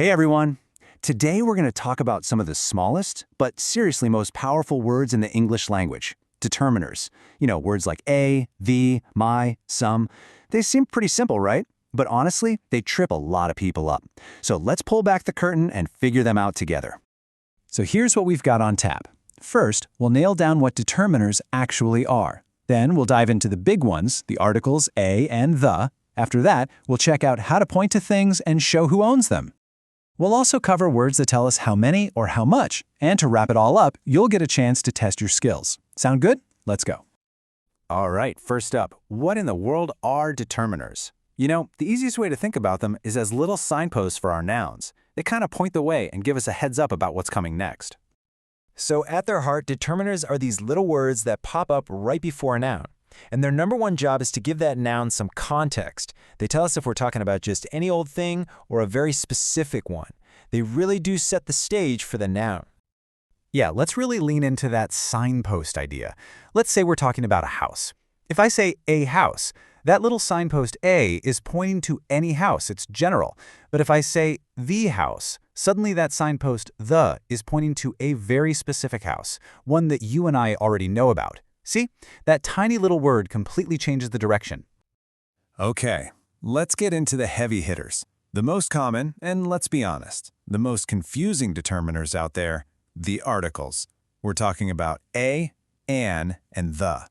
Hey everyone! Today we're going to talk about some of the smallest, but seriously most powerful words in the English language. Determiners. You know, words like a, the, my, some. They seem pretty simple, right? But honestly, they trip a lot of people up. So let's pull back the curtain and figure them out together. So here's what we've got on tap. First, we'll nail down what determiners actually are. Then we'll dive into the big ones, the articles a and the. After that, we'll check out how to point to things and show who owns them. We'll also cover words that tell us how many or how much, and to wrap it all up, you'll get a chance to test your skills. Sound good? Let's go. All right, first up, what in the world are determiners? You know, the easiest way to think about them is as little signposts for our nouns. They kind of point the way and give us a heads up about what's coming next. So at their heart, determiners are these little words that pop up right before a noun. And their number one job is to give that noun some context. They tell us if we're talking about just any old thing or a very specific one. They really do set the stage for the noun. Yeah, let's really lean into that signpost idea. Let's say we're talking about a house. If I say a house, that little signpost A is pointing to any house, it's general. But if I say the house, suddenly that signpost the is pointing to a very specific house, one that you and I already know about. See? That tiny little word completely changes the direction. Okay, let's get into the heavy hitters. The most common, and let's be honest, the most confusing determiners out there, the articles. We're talking about a, an, and the.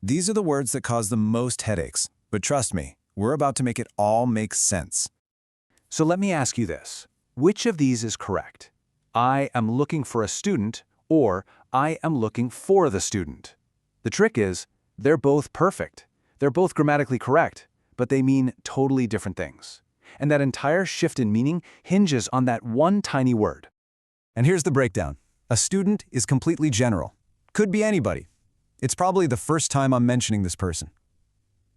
These are the words that cause the most headaches, but trust me, we're about to make it all make sense. So let me ask you this. Which of these is correct? I am looking for a student, or I am looking for the student. The trick is, they're both perfect. They're both grammatically correct, but they mean totally different things. And that entire shift in meaning hinges on that one tiny word. And here's the breakdown. A student is completely general. Could be anybody. It's probably the first time I'm mentioning this person.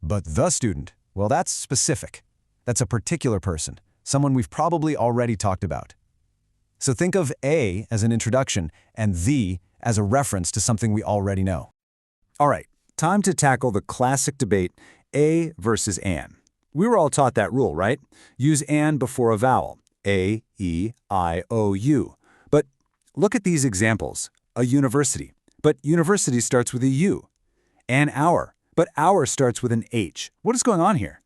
But the student, well, that's specific. That's a particular person, someone we've probably already talked about. So think of a as an introduction and the as a reference to something we already know. All right, time to tackle the classic debate, a versus an. We were all taught that rule, right? Use an before a vowel, a, e, I, o, u. But look at these examples. A university, but university starts with a U. An hour, but hour starts with an H. What is going on here?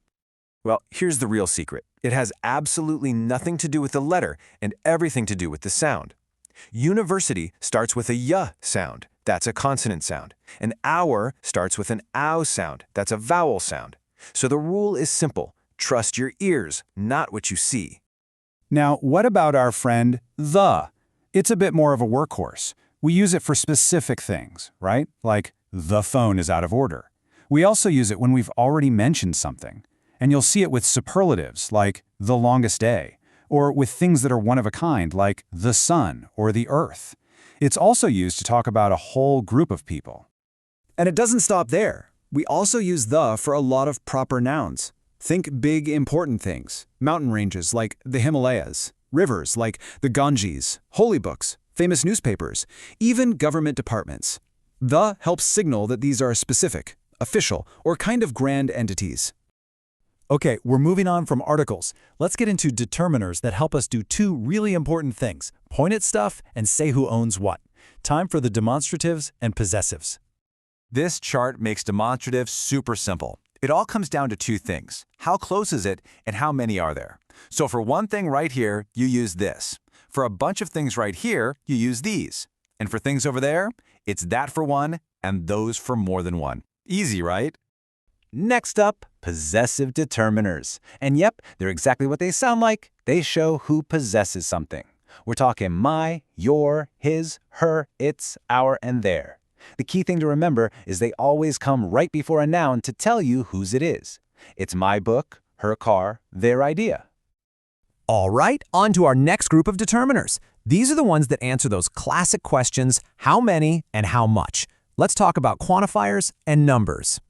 Well, here's the real secret. It has absolutely nothing to do with the letter and everything to do with the sound. University starts with a y sound. That's a consonant sound. An hour starts with an ow sound. That's a vowel sound. So the rule is simple. Trust your ears, not what you see. Now, what about our friend, the? It's a bit more of a workhorse. We use it for specific things, right? Like, the phone is out of order. We also use it when we've already mentioned something. And you'll see it with superlatives, like the longest day, or with things that are one of a kind, like the sun or the earth. It's also used to talk about a whole group of people. And it doesn't stop there. We also use the for a lot of proper nouns. Think big, important things. Mountain ranges like the Himalayas, rivers like the Ganges, holy books, famous newspapers, even government departments. The helps signal that these are specific, official, or kind of grand entities. Okay, we're moving on from articles. Let's get into determiners that help us do two really important things: point at stuff and say who owns what. Time for the demonstratives and possessives. This chart makes demonstrative super simple. It all comes down to two things. How close is it and how many are there? So for one thing right here, you use this. For a bunch of things right here, you use these. And for things over there, it's that for one and those for more than one. Easy, right? Next up, possessive determiners. And yep, they're exactly what they sound like. They show who possesses something. We're talking my, your, his, her, its, our, and their. The key thing to remember is they always come right before a noun to tell you whose it is. It's my book, her car, their idea. All right, on to our next group of determiners. These are the ones that answer those classic questions, how many and how much. Let's talk about quantifiers and numbers.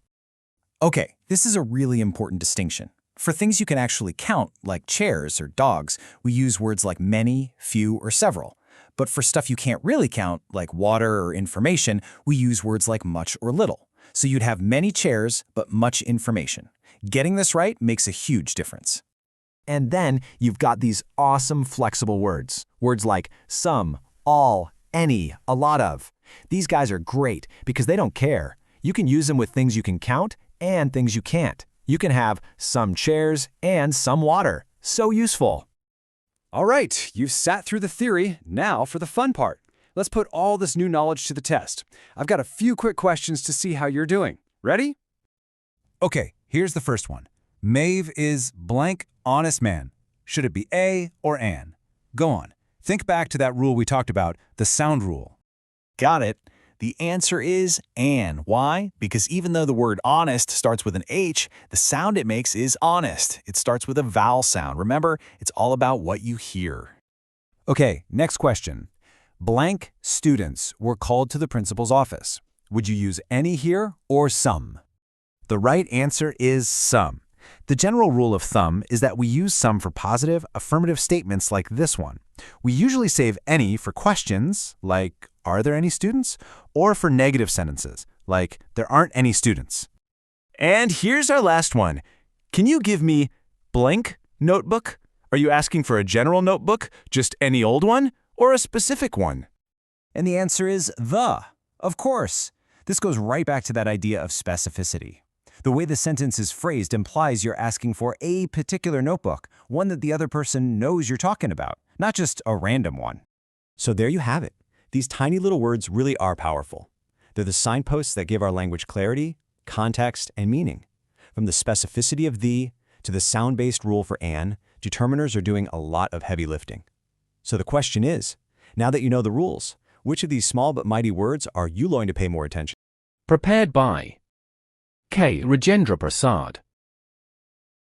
Okay, this is a really important distinction. For things you can actually count, like chairs or dogs, we use words like many, few, or several. But for stuff you can't really count, like water or information, we use words like much or little. So you'd have many chairs, but much information. Getting this right makes a huge difference. And then you've got these awesome flexible words. Words like some, all, any, a lot of. These guys are great because they don't care. You can use them with things you can count and things you can't. You can have some chairs and some water. So useful. All right, you've sat through the theory. Now for the fun part. Let's put all this new knowledge to the test. I've got a few quick questions to see how you're doing. Ready? Okay, here's the first one. Maeve is blank honest man. Should it be a or an? Go on. Think back to that rule we talked about, the sound rule. Got it. The answer is an. Why? Because even though the word honest starts with an H, the sound it makes is honest. It starts with a vowel sound. Remember, it's all about what you hear. Okay, next question. Blank students were called to the principal's office. Would you use any here or some? The right answer is some. The general rule of thumb is that we use some for positive, affirmative statements like this one. We usually save any for questions, like, are there any students? Or for negative sentences, like, there aren't any students. And here's our last one. Can you give me blank notebook? Are you asking for a general notebook, just any old one, or a specific one? And the answer is the. Of course. This goes right back to that idea of specificity. The way the sentence is phrased implies you're asking for a particular notebook, one that the other person knows you're talking about, not just a random one. So there you have it. These tiny little words really are powerful. They're the signposts that give our language clarity, context, and meaning. From the specificity of the to the sound-based rule for an, determiners are doing a lot of heavy lifting. So the question is, now that you know the rules, which of these small but mighty words are you going to pay more attention? Prepared by K. Rajendra Prasad.